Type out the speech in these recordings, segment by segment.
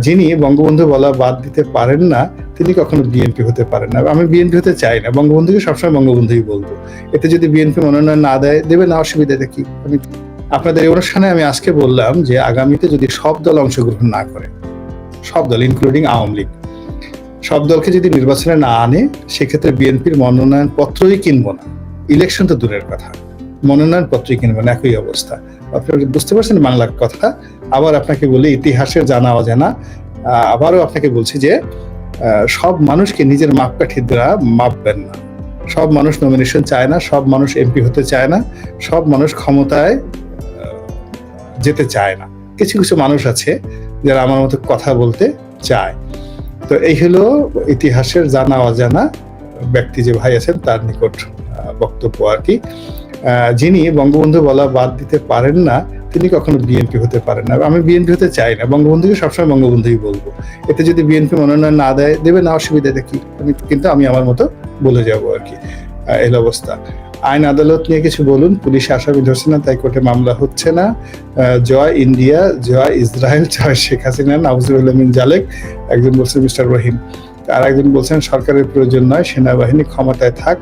যিনি বঙ্গবন্ধু বলা বাদ দিতে পারেন না, তিনি কখনো বিএনপি হতে পারেন না। আমি বিএনপি হতে চাই না, বঙ্গবন্ধুকে সবসময় বঙ্গবন্ধুই বলবো। এতে যদি বিএনপি মনোনয়ন না দেয়, দেবে না, অসুবিধাটা কি? আমি আপনাদের এই অনুষ্ঠানে আমি আজকে বললাম যে আগামীতে যদি সব দল অংশগ্রহণ না করে, সব দল ইনক্লুডিং আওয়ামী লীগ, সব দলকে যদি নির্বাচনে না আনে, সেক্ষেত্রে বিএনপির মনোনয়ন পত্রই কিনবো না। ইলেকশন তো দূরের কথা, মনোনয়ন পত্রই কিনবো না, একই অবস্থা। আপনি বুঝতে পারছেন বাংলার কথা? আবার আপনাকে বলি, ইতিহাসের জানা অজানা আবারও আপনাকে বলছি যে সব মানুষকে নিজের মাপকাঠি দ্বারা মাপবেন না। সব মানুষ নমিনেশন চায় না, সব মানুষ এমপি হতে চায় না, সব মানুষ ক্ষমতায় যেতে চায় না। কিছু কিছু মানুষ আছে যারা আমার মতো কথা বলতে চায়। তো এই হলো ইতিহাসের জানা অজানা ব্যক্তি যে ভাই আছেন তার নিকট বক্তব্য আর কি। যিনি বঙ্গবন্ধু বলা বাদ দিতে পারেন না, তিনি কখনো বিএনপি হতে পারেন না। আমি বিএনপি হতে চাই না, বঙ্গবন্ধুকে সবসময় বঙ্গবন্ধুই বলবো। এতে যদি বিএনপি মনোনয়ন না দেয়, দেবে না, অসুবিধাটা কি? কিন্তু আমি আমার মতো বলে যাবো আর কি। এই অবস্থা। আইন আদালত নিয়ে কিছু বলুন। পুলিশ আসামি ধরছে না, তাই কোর্টে মামলা হচ্ছে না। জয় ইন্ডিয়া, জয় ইসরায়েল, জয় শেখ হাসিনা, নাউজুবিল্লাহ মিন জালেক। একজন বলছেন মিস্টার রহিম, আর একজন বলছেন সরকারের প্রয়োজন নয়, সেনাবাহিনী ক্ষমতায় থাক,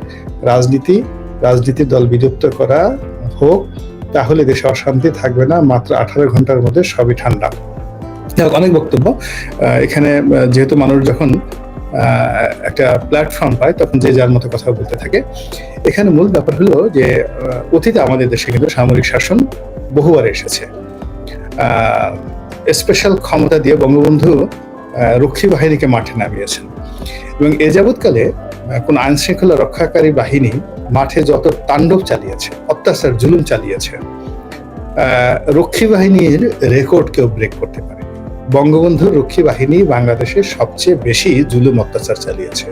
রাজনীতি দল বিলুপ্ত করা হোক, তাহলে দেশে অশান্তি থাকবে না, মাত্র 18 ঘন্টার মধ্যে সবই ঠান্ডা। অনেক বক্তব্য এখানে। যেহেতু মানুষ যখন একটা প্ল্যাটফর্ম পায়, তখন যে যার মতো কথা বলতে থাকে। এখানে মূল ব্যাপার হলো যে অতীতে আমাদের দেশে কিন্তু সামরিক শাসন বহুবার এসেছে। স্পেশাল ক্ষমতা দিয়ে বঙ্গবন্ধু রক্ষী বাহিনীকে মাঠে নামিয়েছেন, এবং এ যাবৎকালে কোন আইন শৃঙ্খলা রক্ষাকারী বাহিনী মাঠে যত তাণ্ডব চালিয়েছে, অত্যাচার জুলুম চালিয়েছে, রক্ষী বাহিনীর রেকর্ড কেউ ব্রেক করতে পারে। বঙ্গবন্ধু রক্ষী বাহিনী বাংলাদেশে সবচেয়ে বেশি জুলুম অত্যাচার চালিয়েছে।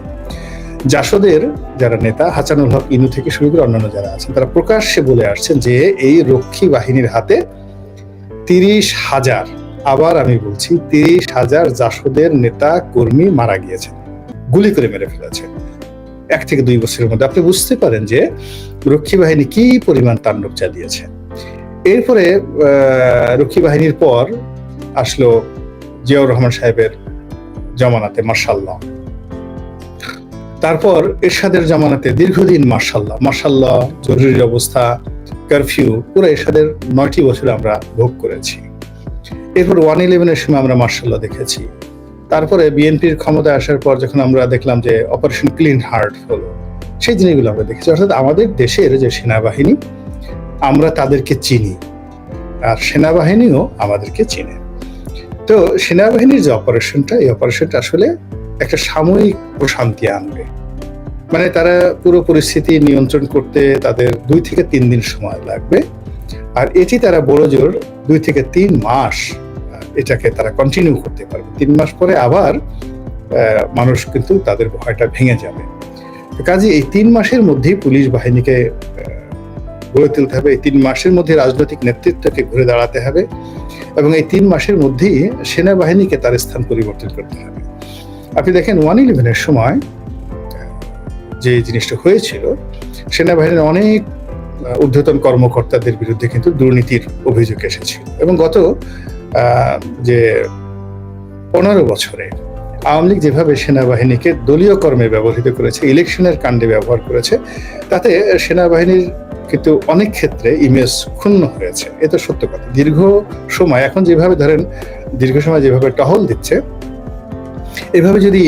জাসদের যারা নেতা, হাসানুল হক ইনু থেকে শুরু করে অন্যান্য যারা আছেন, তারা প্রকাশ্যে বলে আসছেন যে এই রক্ষী বাহিনীর হাতে 30,000, আবার আমি বলছি 30,000 জাসদের নেতা কর্মী মারা গিয়েছেন, গুলি করে মেরে ফেলেছে 1 থেকে 2 বছরের মধ্যে। আপনি বুঝতে পারেন যে রক্ষী বাহিনী কি পরিমাণ তাণ্ডব চালিয়েছে। এরপরে রক্ষী বাহিনীর পর আসলো জিয়াউর রহমান সাহেবের জামানাতে মার্শাল্লাহ, তারপর এরশাদের জামানাতে দীর্ঘদিন মার্শাল্লাহ, জরুরি অবস্থা, কারফিউ, পুরো এরশাদের 9টি বছর আমরা ভোগ করেছি। এরপর 111-এর সময় আমরা মার্শাল্লাহ দেখেছি। তারপরে বিএনপির ক্ষমতায় আসার পর যখন আমরা দেখলাম যে অপারেশন ক্লিন হার্ট হলো, সেই জিনিসগুলো আমরা দেখেছি। অর্থাৎ আমাদের দেশের যে সেনাবাহিনী, আমরা তাদেরকে চিনি, আর সেনাবাহিনীও আমাদেরকে চিনে। তো সেনাবাহিনীর যে অপারেশনটা, এই অপারেশনটা আসলে একটা সাময়িক প্রশান্তি আনবে। মানে তারা পুরো পরিস্থিতি নিয়ন্ত্রণ করতে তাদের 2 থেকে 3 দিন সময় লাগবে, আর এটি তারা বড় জোর 2 থেকে 3 মাস এটাকে তারা কন্টিনিউ করতে পারবে। 3 মাস পরে আবার মানুষ কিন্তু তাদের ভয়টা ভেঙে যাবে। কাজে এই 3 মাসের মধ্যেই পুলিশ বাহিনীকে গড়ে তুলতে হবে, এই 3 মাসের মধ্যে রাজনৈতিক নেতৃত্বকে ঘুরে দাঁড়াতে হবে, এবং এই 3 মাসের মধ্যেই সেনাবাহিনীকে তার স্থান পরিবর্তন করতে হবে। আপনি দেখেন 111-এর সময় যে জিনিসটা হয়েছিল, সেনাবাহিনীর অনেক ঊর্ধ্বতন কর্মকর্তাদের বিরুদ্ধে কিন্তু দুর্নীতির অভিযোগ এসেছিল, এবং গত যে 15 বছরে আওয়ামী লীগ যেভাবে সেনাবাহিনীকে দলীয় কর্মে ব্যবহৃত করেছে, ইলেকশনের কাণ্ডে ব্যবহার করেছে, তাতে সেনাবাহিনীর কিন্তু অনেক ক্ষেত্রে ইমেজ ক্ষুণ্ণ হয়েছে। এ তো সত্য কথা। দীর্ঘ সময় এখন যেভাবে ধরেন দীর্ঘ সময় যেভাবে টহল দিচ্ছে, এভাবে যদি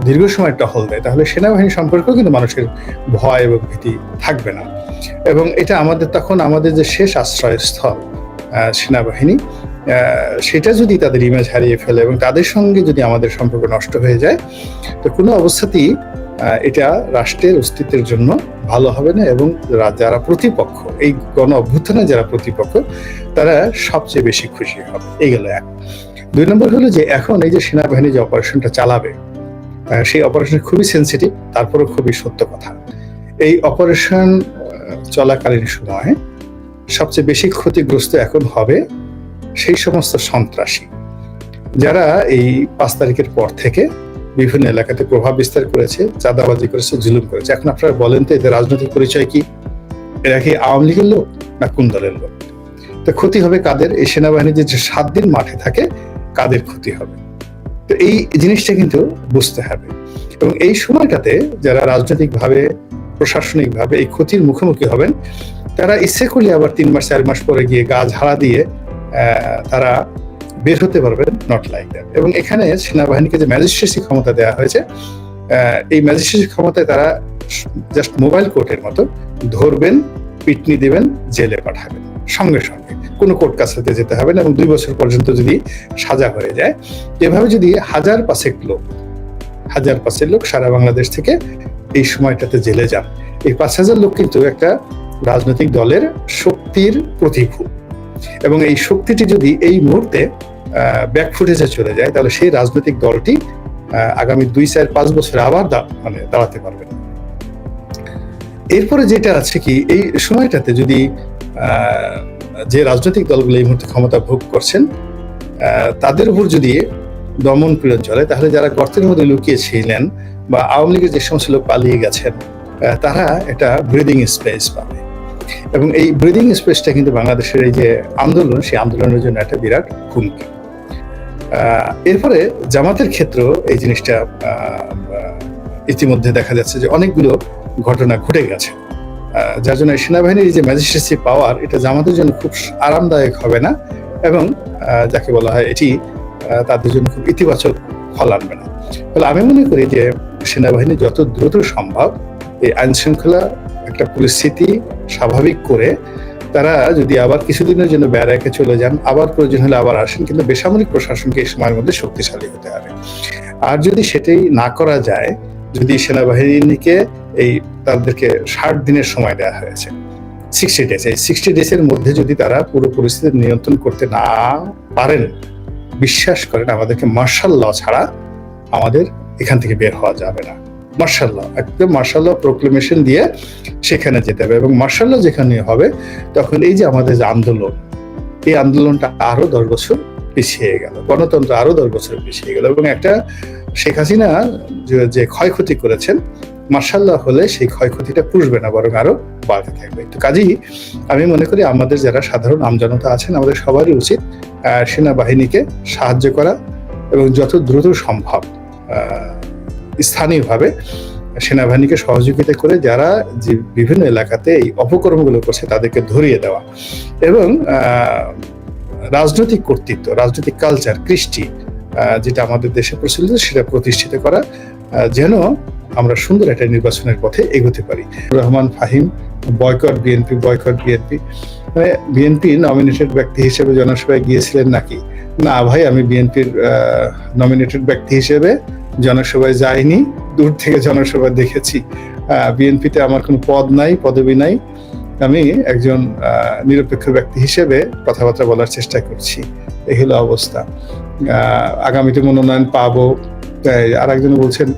দীর্ঘ সময় টহল দেয়, তাহলে সেনাবাহিনী সম্পর্কেও কিন্তু মানুষের ভয় এবং ভীতি থাকবে না। এবং এটা তখন আমাদের যে শেষ আশ্রয়স্থল সেনাবাহিনী, সেটা যদি তাদের ইমেজ হারিয়ে ফেলে এবং তাদের সঙ্গে যদি আমাদের সম্পর্ক নষ্ট হয়ে যায়, তো কোনো অবস্থাতেই এটা রাষ্ট্রের অস্তিত্বের জন্য ভালো হবে না, এবং যারা প্রতিপক্ষ, এই গণ অভ্যুত্থানে যারা প্রতিপক্ষ, তারা সবচেয়ে বেশি খুশি হবে। এই গেল 1। 2 নম্বর হলো যে এখন এই যে সেনাবাহিনী যে অপারেশনটা চালাবে, সেই অপারেশন খুবই সেন্সিটিভ, তারপরে খুবই সত্য কথা। এই অপারেশন চলাকালীন সময় সবচেয়ে বেশি ক্ষতিগ্রস্ত এখন হবে সেই সমস্ত সন্ত্রাসী যারা এই 5 তারিখের পর থেকে বিভিন্ন এলাকাতে প্রভাব বিস্তার করেছে, চাঁদাবাজি করেছে, জুলুম করেছে। এখন আপনারা বলেন তো, এদের রাজনৈতিক পরিচয় কি? এরা কি আওয়ামী লীগের লোক না কোন দলের লোক? তো ক্ষতি হবে কাদের? এই সেনাবাহিনী যে 7 দিন মাঠে থাকে, কাদের ক্ষতি হবে। তো এই জিনিসটা কিন্তু বুঝতে হবে, এবং এই সময়টাতে যারা রাজনৈতিকভাবে প্রশাসনিকভাবে এই ক্ষতির মুখোমুখি হবেন, তারা ইচ্ছে করলে আবার 3 মাস 4 মাস পরে গিয়ে গা ঝাড়া দিয়ে তারা বের হতে পারবেন, নট লাইক দ্যাট। এবং এখানে সেনাবাহিনীকে যে ম্যাজিস্ট্রেসি ক্ষমতা দেওয়া হয়েছে, এই ম্যাজিস্ট্রেসি ক্ষমতায় তারা জাস্ট মোবাইল কোর্টের মতো ধরবেন, পিটনি দিবেন, জেলে পাঠাবেন সঙ্গে সঙ্গে, কোনো কোর্ট কাছারিতে যেতে হবে না। এবং 2 বছর পর্যন্ত যদি সাজা হয়ে যায়, এভাবে যদি 1000 লোক সারা বাংলাদেশ থেকে এই সময়টাতে জেলে যান, এই 5000 লোক কিন্তু একটা রাজনৈতিক দলের শক্তির প্রতিভূ। এবং এই শক্তিটি যদি এই মুহূর্তে ব্যাকফুটেজে চলে যায়, তাহলে সেই রাজনৈতিক দলটি আগামী 2, 4, 5 বছরে আবার দাঁড়াতে পারবে না। এরপরে যেটা আছে কি, এই সময়টাতে যদি যে রাজনৈতিক দলগুলো এই মুহূর্তে ক্ষমতা ভোগ করছেন তাদের উপর যদি দমন পীড়ন চলে, তাহলে যারা গর্তের মধ্যে লুকিয়ে ছিলেন বা আওয়ামী লীগের যে সমস্ত লোক পালিয়ে গেছেন, তারা একটা ব্রিদিং স্পেস পাবে। এবং এই ব্রিদিং স্পেসটা কিন্তু বাংলাদেশের এই যে আন্দোলন, সেই আন্দোলনের জন্য একটা বিরাট হুমকি। এরপরে জামাতের ক্ষেত্রেও এই জিনিসটা ইতিমধ্যে দেখা যাচ্ছে যে অনেকগুলো ঘটনা ঘটে গেছে, যার জন্য সেনাবাহিনীর যে ম্যাজিস্ট্রেসি পাওয়ার, এটা জামাতের জন্য খুব আরামদায়ক হবে না, এবং যাকে বলা হয় এটি তাদের জন্য খুব ইতিবাচক ফল আনবে না। ফলে আমি মনে করি যে সেনাবাহিনী যত দ্রুত সম্ভব এই আইন শৃঙ্খলা একটা পরিস্থিতি স্বাভাবিক করে তারা যদি আবার কিছুদিনের জন্য ব্যারাকে চলে যান, আবার প্রয়োজন হলে আবার আসেন, কিন্তু বেসামরিক প্রশাসনকে এই সময়ের মধ্যে শক্তিশালী হতে হবে। আর যদি সেটাই না করা যায়, যদি সেনাবাহিনীকে তাদেরকে 60 দিনের সময় দেওয়া হয়েছে, 60 ডেজ, এই 60 ডেজের মধ্যে যদি তারা পুরো পরিস্থিতি নিয়ন্ত্রণ করতে না পারেন, বিশ্বাস করেন আমাদেরকে মার্শাল ল ছাড়া আমাদের এখান থেকে বের হওয়া যাবে না। মার্শাল ল, একদম মার্শাল ল প্রোক্লেমেশন দিয়ে সেখানে যেতে হবে। এবং মার্শাল ল যেখানে হবে, তখন এই যে আমাদের যে আন্দোলন, এই আন্দোলনটা আরো 10 বছর পিছিয়ে গেল, গণতন্ত্র আরো 10 বছর পিছিয়ে গেল। এবং একটা শেখ হাসিনা যে ক্ষয়ক্ষতি করেছেন, মার্শাল ল হলে সেই ক্ষয়ক্ষতিটা পুষবে না, বরং আরো বাড়তে থাকবে। তো কাজেই আমি মনে করি আমাদের যারা সাধারণ আমজনতা আছেন, আমাদের সবারই উচিত সেনাবাহিনীকে সাহায্য করা, এবং যত দ্রুত সম্ভব স্থানীয়ভাবে সেনাবাহিনীকে সহযোগিতা করে যারা যে বিভিন্ন এলাকাতে এই অপকর্মগুলো করছে তাদেরকে ধরিয়ে দেওয়া, এবং রাজনৈতিক কর্তৃত্ব, রাজনৈতিক কালচার, কৃষ্টি যেটা আমাদের দেশে প্রচলিত, সেটা প্রতিষ্ঠিত করা, যেন আমরা সুন্দর একটা নির্বাচনের পথে এগোতে পারি। Rahman Fahim, boycott BNP, boycott BNP, BNP nominated ব্যক্তি হিসেবে জনসভায় গিয়েছিলেন নাকি? না ভাই, আমি বিএনপির নমিনেটেড ব্যক্তি হিসেবে জনসভায় যাইনি, দূর থেকে জনসভা দেখেছি। বিএনপিতে আমার কোনো পদ নাই, পদবি নাই, আমি একজন নিরপেক্ষ ব্যক্তি হিসেবে কথাবার্তা বলার চেষ্টা করছি। এই হলো অবস্থা। আগামীতে মনোনয়ন পাবো। আর একজন বলছেন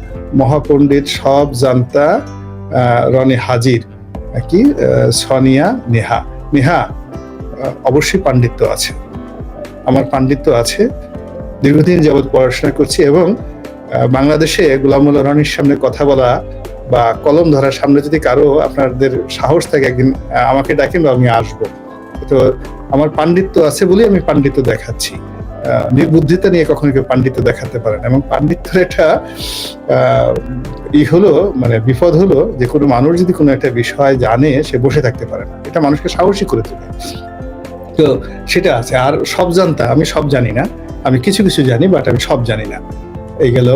মহাপণ্ডিত সব জানতা রনি হাজির, কি সোনিয়া নেহা অবশ্যই পাণ্ডিত্য আছে, আমার পাণ্ডিত্য আছে, দীর্ঘদিন যাবৎ পড়াশোনা করছি, এবং বাংলাদেশে গোলাম মোল্লা রনির সামনে কথা বলা বা কলম ধরার সামনে যদি কারো আপনাদের সাহস থাকে, একদিন আমাকে ডাকেন বা আমি আসবো। তো আমার পাণ্ডিত্য আছে বলেই আমি পাণ্ডিত্য দেখাচ্ছি। নির্বুদ্ধিতা নিয়ে কখনো কেউ পাণ্ডিত্য দেখাতে পারে না। এবং পাণ্ডিত্যের একটা হলো, মানে বিপদ হলো যে কোনো মানুষ যদি কোনো একটা বিষয় জানে, সে বসে থাকতে পারে না, এটা মানুষকে সাহসী করে তোলে। তো সেটা আছে। আর সব জানতা, আমি সব জানি না, আমি কিছু কিছু জানি, বাট আমি সব জানি না। এই গেল।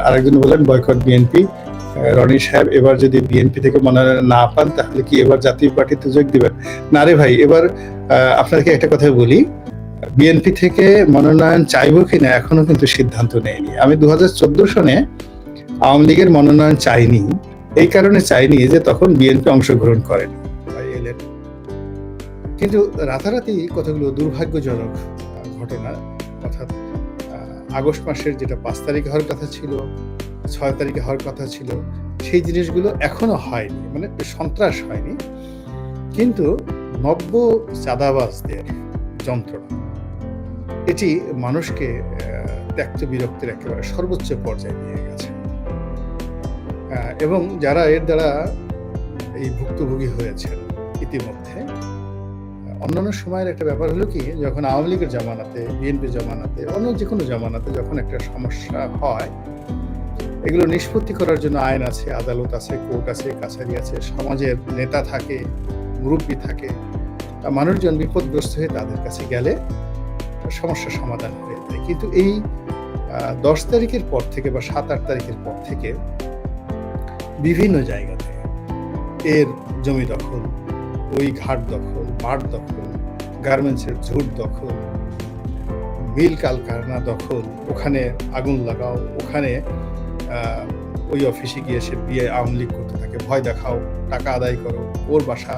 আরেকজন বললেন বয়কট বিএনপি। রনি সাহেব, এবার যদি বিএনপি থেকে মনোনয়ন না পান, তাহলে কি এবার জাতীয় পার্টিতে যোগ দিবেন? না রে ভাই, এবার আপনাকে একটা কথা বলি, বিএনপি থেকে মনোনয়ন চাইবো কিনা এখনো কিন্তু সিদ্ধান্ত নেয়নি। আমি 2014 সনে আওয়ামী লীগের মনোনয়ন চাইনি, এই কারণে চাইনি যে তখন বিএনপি অংশগ্রহণ করেনি, কিন্তু রাতারাতি কতগুলো দুর্ভাগ্যজনক ঘটনা, অর্থাৎ আগস্ট মাসের যেটা 5 তারিখে হওয়ার কথা ছিল, 6 তারিখে হওয়ার কথা ছিল, সেই জিনিসগুলো এখনো হয়নি। মানে সন্ত্রাস হয়নি, কিন্তু নব্য চাঁদাবাজদের যন্ত্রণা, এটি মানুষকে ত্যক্ত বিরক্তির একেবারে সর্বোচ্চ পর্যায়ে নিয়ে গেছে। এবং যারা এর দ্বারা এই ভুক্তভোগী হয়েছেন ইতিমধ্যে, অন্যান্য সময়ের একটা ব্যাপার হলো কি, যখন আওয়ামী লীগের জামানাতে, বিএনপির জামানাতে, অন্য যে কোনো জামানাতে যখন একটা সমস্যা হয়, এগুলো নিষ্পত্তি করার জন্য আইন আছে, আদালত আছে, কোর্ট আছে, কাছারি আছে, সমাজের নেতা থাকে, মুরব্বী থাকে। মানুষজন বিপদগ্রস্ত হয়ে তাদের কাছে গেলে সমস্যার সমাধান হয়ে যায়। কিন্তু এই 10 তারিখের পর থেকে বা 7-8 তারিখের পর থেকে বিভিন্ন জায়গাতে এর জমি দখল, ওই ঘাট দখল, মাঠ দখল, গার্মেন্টসের ঝুট দখল, মিল কারখানা দখল, ওখানে আগুন লাগাও, ওখানে ওই অফিসে গিয়ে সে বিয়ে আওয়ামী লীগ করতে থাকে, ভয় দেখাও, টাকা আদায় করো, ওর বাসা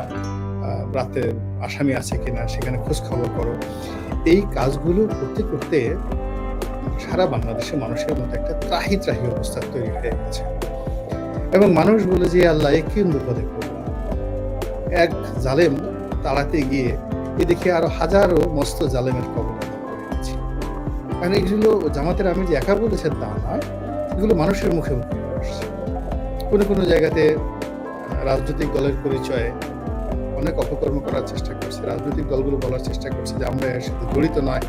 রাতে আসামি আছে কিনা সেখানে খোঁজ খবর করো। এই কাজগুলো করতে করতে সারা বাংলাদেশের মানুষের মধ্যে একটা ত্রাহি অবস্থা তৈরি হয়ে গেছে এবং মানুষ বলে যে আল্লাহ এ কি বিপদে পড়লাম, এক জালেম তাড়াতে গিয়ে এদিকে আরো হাজারো মস্ত জালেমের কবলে পড়েছি। কারণ এগুলো জামাতের আমি যে একা বলেছেন তা নয়, এগুলো মানুষের মুখে মুখে আসছে। কোনো কোনো জায়গাতে রাজনৈতিক দলের পরিচয়ে অনেক অপকর্ম করার চেষ্টা করছে, রাজনৈতিক দলগুলো বলার চেষ্টা করছে যে আমরা এর সাথে জড়িত নয়।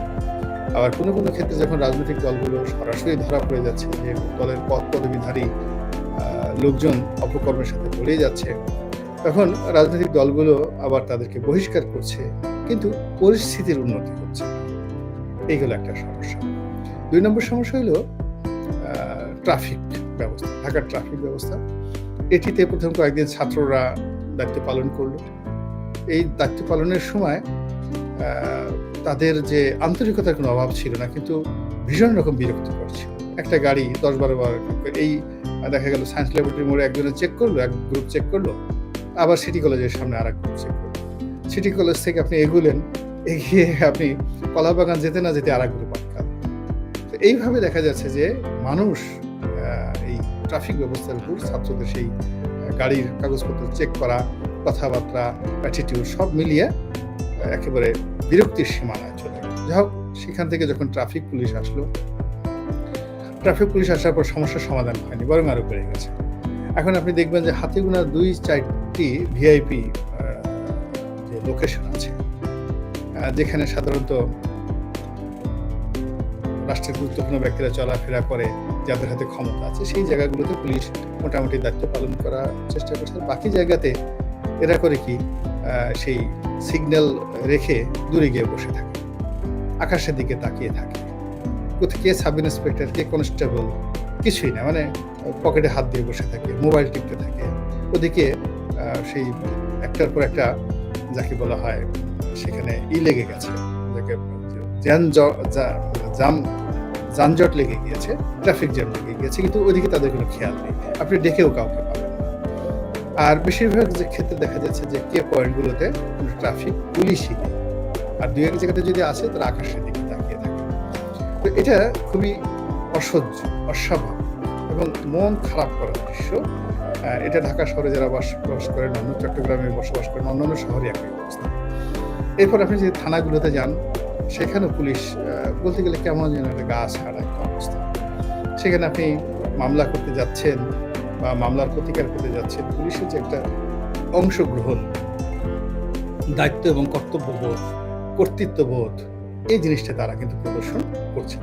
আবার কোনো কোনো ক্ষেত্রে যখন রাজনৈতিক দলগুলো সরাসরি ধরা পড়ে যাচ্ছে যে দলের পদ পদবীধারী লোকজন অপকর্মের সাথে জড়িয়ে যাচ্ছে, তখন রাজনৈতিক দলগুলো আবার তাদেরকে বহিষ্কার করছে, কিন্তু পরিস্থিতির উন্নতি হচ্ছে। এইগুলো একটা সমস্যা। 2 নম্বর সমস্যা হলো ট্রাফিক ব্যবস্থা, ঢাকার ট্রাফিক ব্যবস্থা। এটিতে প্রথম কয়েকদিন ছাত্ররা দায়িত্ব পালন করলো। এই দায়িত্ব পালনের সময় তাদের যে আন্তরিকতার কোনো অভাব ছিল না, কিন্তু ভীষণ রকম বিরক্তিকর ছিল। একটা গাড়ি 10-12 বার এই দেখা গেল সায়েন্স ল্যাবরেটরি মোড়ে একজনে চেক করলো, এক গ্রুপ চেক করলো, আবার সিটি কলেজের সামনে আর এক গ্রুপ চেক করলো। সিটি কলেজ থেকে আপনি এগুলেন, এগিয়ে আপনি কলাবাগান যেতে না যেতে আর এক গ্রুপ আটকাল। তো এইভাবে দেখা যাচ্ছে যে মানুষ এই ট্রাফিক ব্যবস্থার উপর ছাত্রদের সেই গাড়ির কাগজপত্র চেক করা, কথাবার্তা, অ্যাটিটিউড সব মিলিয়ে একেবারে বিরক্তির সীমানায় চলে গেল। যাই হোক, সেখান থেকে যখন ট্রাফিক পুলিশ আসলো, ট্রাফিক পুলিশ আসার পর সমস্যার সমাধান হয়নি, বরং আরো বেড়ে গেছে। এখন আপনি দেখবেন যে হাতে গোনা 2-4টি ভিআইপি যে লোকেশন আছে, যেখানে সাধারণত রাষ্ট্রের গুরুত্বপূর্ণ ব্যক্তিরা চলাফেরা করে, যাদের হাতে ক্ষমতা আছে, সেই জায়গাগুলোতে পুলিশ মোটামুটি দায়িত্ব পালন করার চেষ্টা করছে। বাকি জায়গাতে এরা করে কি, সেই সিগন্যাল রেখে দূরে গিয়ে বসে থাকে, আকাশের দিকে তাকিয়ে থাকে। কোথায় কে সাব ইন্সপেক্টর, কে কনস্টেবল, কিছুই না, মানে পকেটে হাত দিয়ে বসে থাকে, মোবাইল টিপতে থাকে। ওদিকে সেই একটার পর একটা যাকে বলা হয় সেখানে লেগে গেছে, যাকে যানজট লেগে গিয়েছে, ট্রাফিক জ্যাম লেগে গিয়েছে, কিন্তু ওইদিকে তাদের কোনো খেয়াল নেই। আপনি ডেকেও কাউকে পাবেন না। আর বেশিরভাগ যে ক্ষেত্রে দেখা যাচ্ছে যে কে পয়েন্টগুলোতে কোনো ট্রাফিক পুলিশই নেই, আর 2-1 জায়গাতে যদি আছে তারা আকাশের দিকে তাকিয়ে থাকে। তো এটা খুবই অসহ্য, অস্বাভাবিক এবং মন খারাপ করার দৃশ্য। এটা ঢাকা শহরে যারা বসবাস করেন, অন্য চট্টগ্রামে বসবাস করেন, অন্যান্য শহরে একই অবস্থা। এরপর আপনি যে থানাগুলোতে যান, সেখানেও পুলিশ বলতে গেলে কেমন যেন একটা গা ছাড়া একটা অবস্থা। সেখানে আপনি মামলা করতে যাচ্ছেন বা মামলার প্রতিকার করতে যাচ্ছেন, পুলিশের যে একটা অংশগ্রহণ, দায়িত্ব এবং কর্তব্যবোধ, কর্তৃত্ববোধ, এই জিনিসটা তারা কিন্তু প্রদর্শন করছে।